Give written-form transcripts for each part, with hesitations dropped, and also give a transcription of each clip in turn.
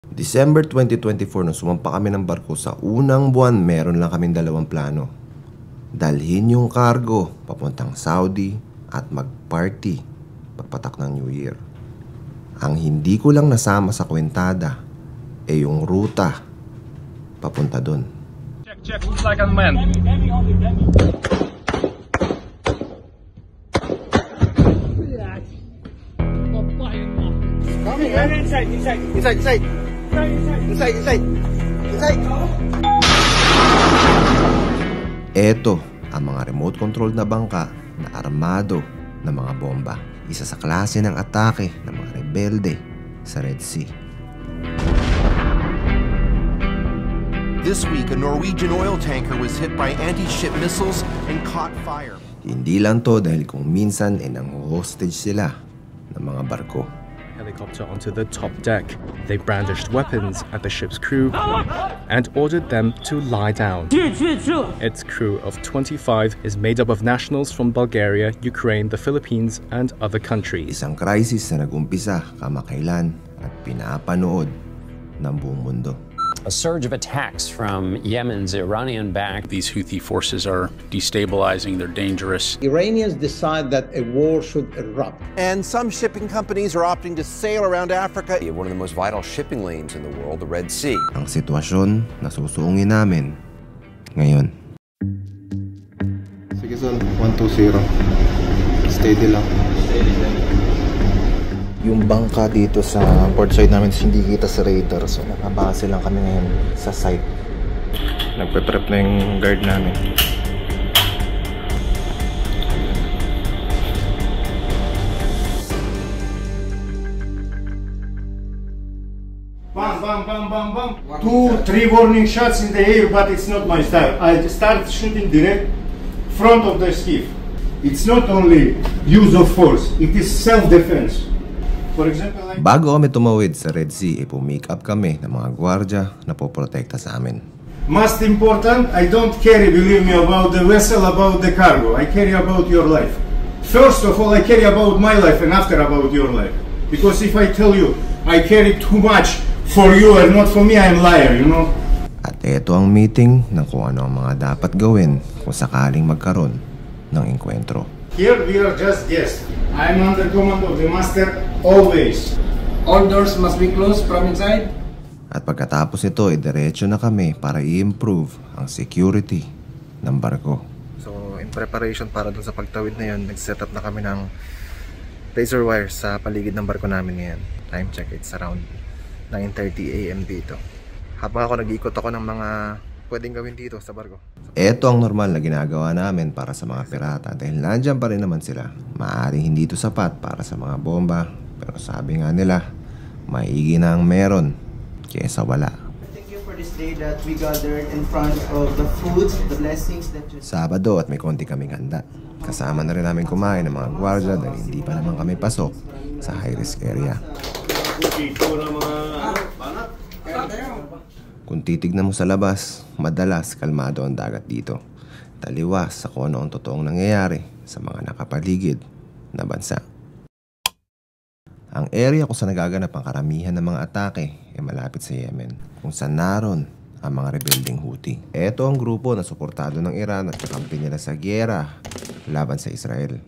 December 2024 nung sumampa kami ng barko, sa unang buwan meron lang kaming dalawang plano. Dalhin yung cargo papuntang Saudi at mag-party pagpatak ng New Year. Ang hindi ko lang nasama sa kwentada ay yung ruta papunta dun. Check, looks like a man. Inside. Eto ang mga remote-controlled na bangka na armado ng mga bomba. Isa sa klase ng atake ng mga rebelde sa Red Sea. This week, a Norwegian oil tanker was hit by anti-ship missiles and caught fire. Hindi lang to dahil kung minsan ay nang-hostage sila ng mga barko. Helicopter onto the top deck. They brandished weapons at the ship's crew and ordered them to lie down. Its crew of 25 is made up of nationals from Bulgaria, Ukraine, the Philippines, and other countries. Isang crisis na nag-umpisa kamakailan at pinapanood ng buong mundo. A surge of attacks from Yemen's Iranian-backed. These Houthi forces are destabilizing, they're dangerous. Iranians decide that a war should erupt. And some shipping companies are opting to sail around Africa. One of the most vital shipping lanes in the world, the Red Sea. Ang sitwasyon na susungin namin ngayon. Sige son, 120. Steady lang. Yung bangka dito sa port side namin hindi kita sa radar, so nakabase lang kami ngayon sa site. Nagpe-prep na yung guard namin. Bam. 2, 3 warning shots in the air, but it's not my style. I start shooting direct front of the skiff. It's not only use of force, it is self-defense. For example, bago kami tumawid sa Red Sea, pumick up kami ng mga gwardya na poprotekta sa amin. Most important, I don't care, believe me, about the vessel, about the cargo. I care about your life. First of all, I care about my life and after about your life. Because if I tell you I care too much for you and not for me, I'm liar, you know? At ito ang meeting ng kung ano ang mga dapat gawin kung sakaling magkaroon ng enkwentro. Here we are just guests. I'm under command of the master always. All doors must be closed from inside. At pagkatapos nito, diretso na kami para i-improve ang security ng barko. So, in preparation para dun sa pagtawid na yun, nag-set up na kami ng razor wires sa paligid ng barko namin ngayon. Time check, it's around 9:30 AM dito. Habang ako nag-iikot ako ng mga pwedeng gawin dito sa barko. Ito ang normal na ginagawa namin para sa mga pirata dahil nandyan pa rin naman sila. Maaaring hindi ito sapat para sa mga bomba, pero sabi nga nila, maigi na ang meron kesa wala. Thank you for this day that we gathered in front of the foods, the blessings that you... Sabado at may konti kaming handa. Kasama na rin namin kumain ng mga gwardya dahil hindi pa naman kami pasok sa high-risk area. Kung titignan mo sa labas, madalas kalmado ang dagat dito. Taliwas sa kung ano ang totoong nangyayari sa mga nakapaligid na bansa. Ang area kung saan nagaganap ang karamihan ng mga atake ay malapit sa Yemen, kung saan naroon ang mga rebelding Houthi. Ito ang grupo na suportado ng Iran at kakampi nila sa gyera laban sa Israel.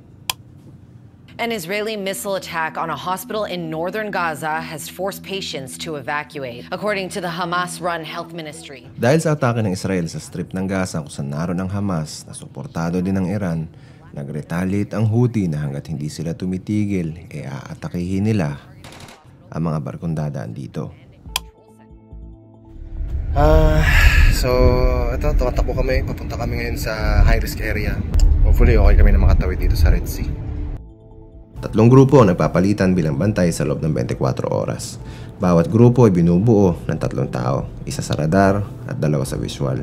An Israeli missile attack on a hospital in northern Gaza has forced patients to evacuate, according to the Hamas-run health ministry. Dahil sa atake ng Israel sa strip ng Gaza kung saan naroon ang Hamas na suportado din ng Iran, nag-retaliate ang Houthi na hanggat hindi sila tumitigil, aatakihin nila ang mga barkong dadaan dito. So, ito, tumatakbo kami. Papunta kami ngayon sa high-risk area. Hopefully, okay kami na makatawid dito sa Red Sea. Tatlong grupo nagpapalitan bilang bantay sa loob ng 24 oras. Bawat grupo ay binubuo ng 3 tao, isa sa radar at 2 sa visual,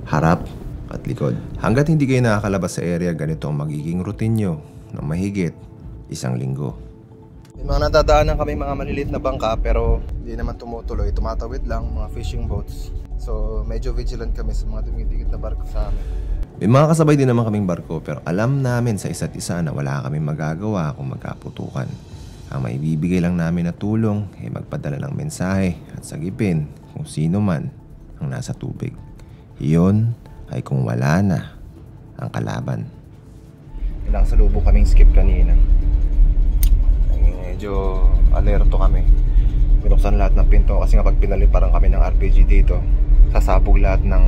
harap at likod. Hanggat hindi kayo nakakalabas sa area, ganito ang magiging routine nyo ng mahigit 1 linggo. May mga nadadaanan kami mga maliliit na bangka pero hindi naman tumutuloy, tumatawid lang, mga fishing boats. So medyo vigilant kami sa mga dumidikit na barko sa amin. May mga kasabay din naman kaming barko pero alam namin sa isa't isa na wala kaming magagawa kung magkaputukan. Ang maibibigay lang namin na tulong ay magpadala ng mensahe at sagipin kung sino man ang nasa tubig. Iyon ay kung wala na ang kalaban. Ilang salubong kaming skip kanina. Medyo alerto kami. Binuksan lahat ng pinto kasi nga pag pinaliparan kami ng RPG dito, sasabog lahat ng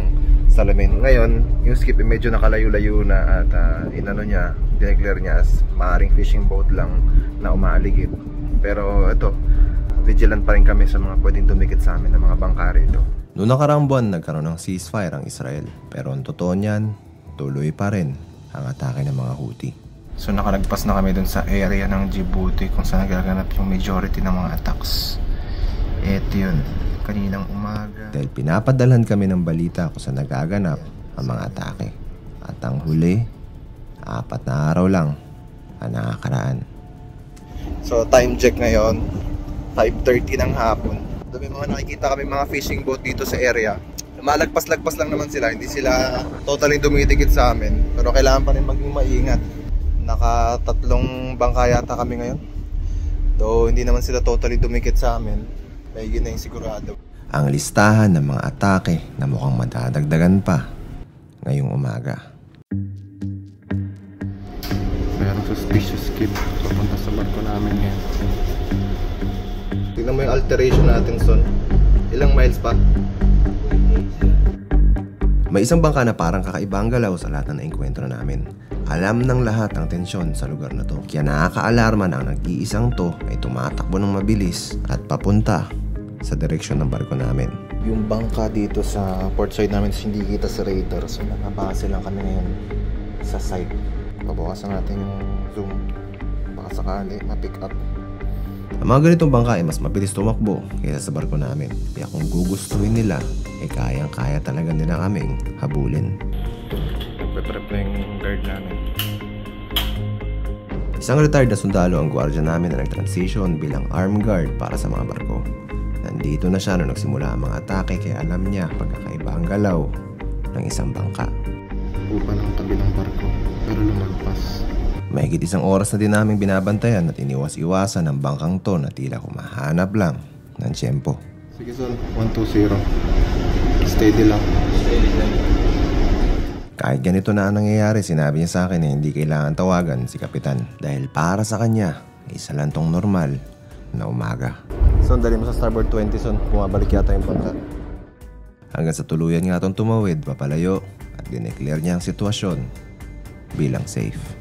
salamin. Ngayon, yung skip medyo nakalayo-layo na at dineclare niya as maaaring fishing boat lang na umaaligid. Pero ito, vigilant pa rin kami sa mga pwedeng dumikit sa amin ng mga bangka rito. Noong nakaraang buwan, nagkaroon ng ceasefire ang Israel. Pero ang totoo niyan, tuloy pa rin ang atake ng mga Houthi. So nakalagpas na kami dun sa area ng Djibouti kung saan nagaganap yung majority ng mga attacks. Eto yun, kaninang umaga. Dahil pinapadalhan kami ng balita kung saan nagaganap ang mga atake. At ang huli, 4 na araw lang ang nakakaraan. So time check ngayon, 5:30 ng hapon. May mga nakikita kami mga fishing boat dito sa area. Malagpas-lagpas lang naman sila, hindi sila totally dumidikit sa amin. Pero kailangan pa rin maging maingat. Naka-3 bangka yata kami ngayon. Though hindi naman sila totally dumikit sa amin. Mahigit na yung sigurado. Ang listahan ng mga atake na mukhang madadagdagan pa ngayong umaga. Mayroong suspicious skip papunta sa barko namin ngayon. Tignan mo yung alteration natin, son. Ilang miles pa? May isang bangka na parang kakaiba ang galaw sa lahat na naengkwentro namin. Alam ng lahat ang tensyon sa lugar na to. Kaya nakaka-alarma na ang nag-iisang to ay tumatakbo ng mabilis at papunta sa direksyon ng barko namin. Yung bangka dito sa port side namin hindi kita sa radar. So nakabase lang kami ngayon sa side. Babawasan natin yung zoom. Baka sakali ma-pick up. Ang mga ganitong bangka ay mas mabilis tumakbo kaysa sa barko namin. Kaya kung gugustuhin nila, ay kayang-kaya talaga nila kaming habulin. Nagpe-prep na yung guard namin. Isang retired na sundalo ang gwardiya namin na nag-transition bilang armed guard para sa mga barko. Nandito na siya nung nagsimula ang mga atake kaya alam niya pagkakaiba ang galaw ng isang bangka. Upa ng tabi ng barko pero lumagpas. Mahigit 1 oras na din namin binabantayan at iniwas-iwasan ng bangkang to na tila humahanap lang ng tiyempo. Sige son, 120. Steady lang. Steady lang. Kahit ganito na ang nangyayari, sinabi niya sa akin na hindi kailangan tawagan si Kapitan dahil para sa kanya, isa lang tong normal na umaga. Son, dali mo sa starboard 20, son. Bumabalik yata yung bangka. Hanggang sa tuluyan nga itong tumawid, papalayo at dineclare niya ang sitwasyon bilang safe.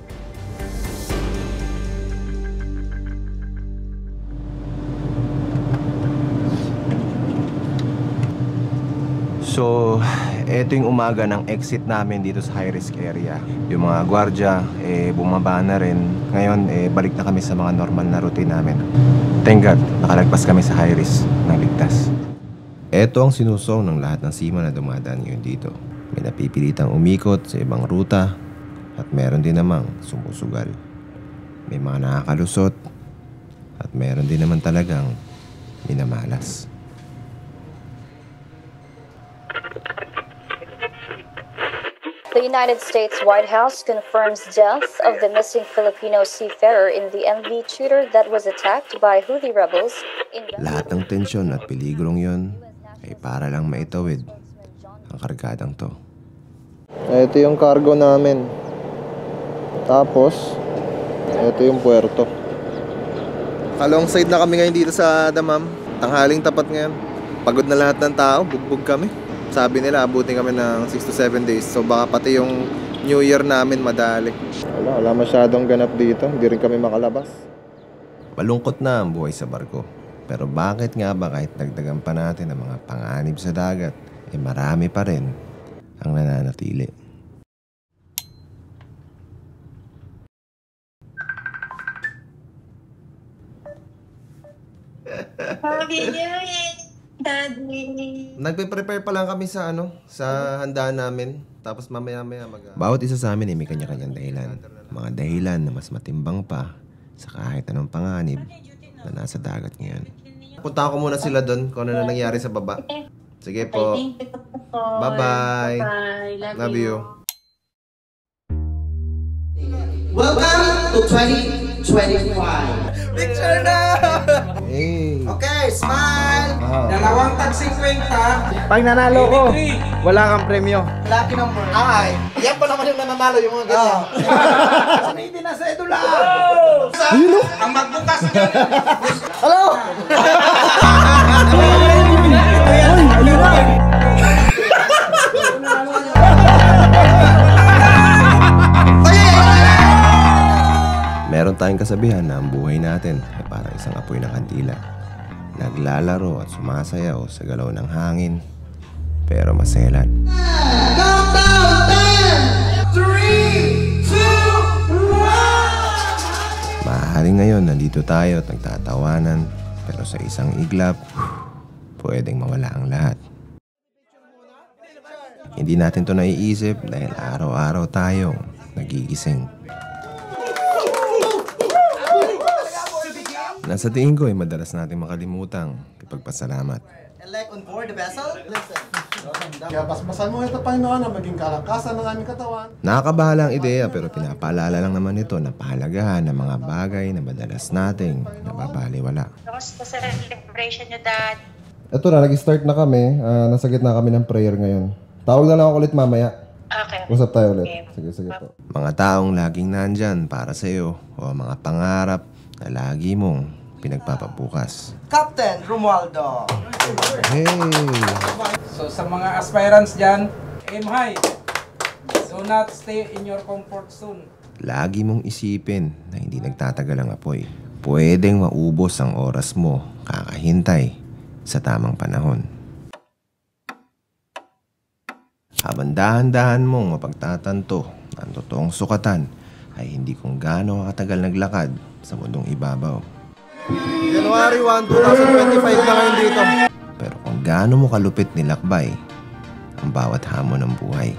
So, eto yung umaga ng exit namin dito sa high-risk area. Yung mga gwardya, bumaba na rin. Ngayon, balik na kami sa mga normal na routine namin. Thank God, nakalagpas kami sa high-risk ng ligtas. Eto ang sinusong ng lahat ng seaman na dumadaan ngayon dito. May napipilitang umikot sa ibang ruta at meron din namang sumusugal. May mga nakakalusot at meron din naman talagang minamalas. The United States White House confirms death of the missing Filipino seafarer in the MV Tudor that was attacked by Houthi rebels in... Lahat ng tensyon at peligrong yon ay para lang maitawid ang kargadang to. Ito yung cargo namin. Tapos, ito yung puerto. Alongside na kami ngayon dito sa Damam. Tanghaling tapat ngayon. Pagod na lahat ng tao, bugbog kami. Sabi nila, abutin kami ng 6 to 7 days. So baka pati yung New Year namin madali. Wala masyadong ganap dito. Hindi rin kami makalabas. Malungkot na ang buhay sa barko. Pero bakit nga ba kahit dagdagan pa natin ang mga panganib sa dagat, marami pa rin ang nananatili. Happy New Year, Daddy! Nagpe-prepare pa lang kami sa sa handaan namin. Tapos mamaya-maya bawat isa sa amin ay may kanya-kanyang dahilan. Mga dahilan na mas matimbang pa sa kahit anong panganib na nasa dagat ngayon. Punta ko muna sila doon kung ano na nangyari sa baba. Sige po. Bye-bye. Love you. Welcome to 2025. Picture na! Hey. Okay, smile! Dalawang tag 50. Pag nanalo ko, wala kang premyo. lucky number. Ay, yan pa naman yung nananalo yung mga ganyan. Hindi na sa edula! Ayun o! Ang magbukas na Hello! Ayun na! Meron tayong kasabihan na ang buhay natin ay parang isang apoy na kandila. Naglalaro at sumasayaw sa galaw ng hangin, pero maselan. Countdown! 10, 3, 2, 1! Maaaring ngayon nandito tayo at nagtatawanan, pero sa isang iglap, pwedeng mawala ang lahat. Hindi natin to naiisip dahil araw-araw tayong nagigising. Nasa tingin ko ay madalas nating makalimutang ipagpasalamat. Elect on board the vessel? Listen. Kaya basbasan mo ito, Panginoon, na maging kalakasan ng aming katawan. Nakakabahala ang ideya pero pinapaalala lang naman ito na pahalagahan ng mga bagay na madalas nating nababaliwala. Kamusta sa celebration nyo, Dad? Ito na, nag-start na kami. Nasa gitna kami ng prayer ngayon. Tawag na lang ako ulit mamaya. Okay. Usap tayo ulit. Okay. Sige po. Mga taong laging nandyan para sa iyo o mga pangarap na lagi mong pinagpapabukas. Captain Romualdo. Hey! So sa mga aspirants dyan, aim high. Do not stay in your comfort zone. Lagi mong isipin na hindi nagtatagal ang apoy. Pwedeng maubos ang oras mo kakahintay sa tamang panahon. Habang dahan-dahan mong mapagtatanto na ang totoong sukatan ay hindi kung gaano katagal naglakad sa mundong ibabaw. January 1, 2025 na ngayon dito. Pero kung gaano mo kalupit nilakbay ang bawat hamon ng buhay.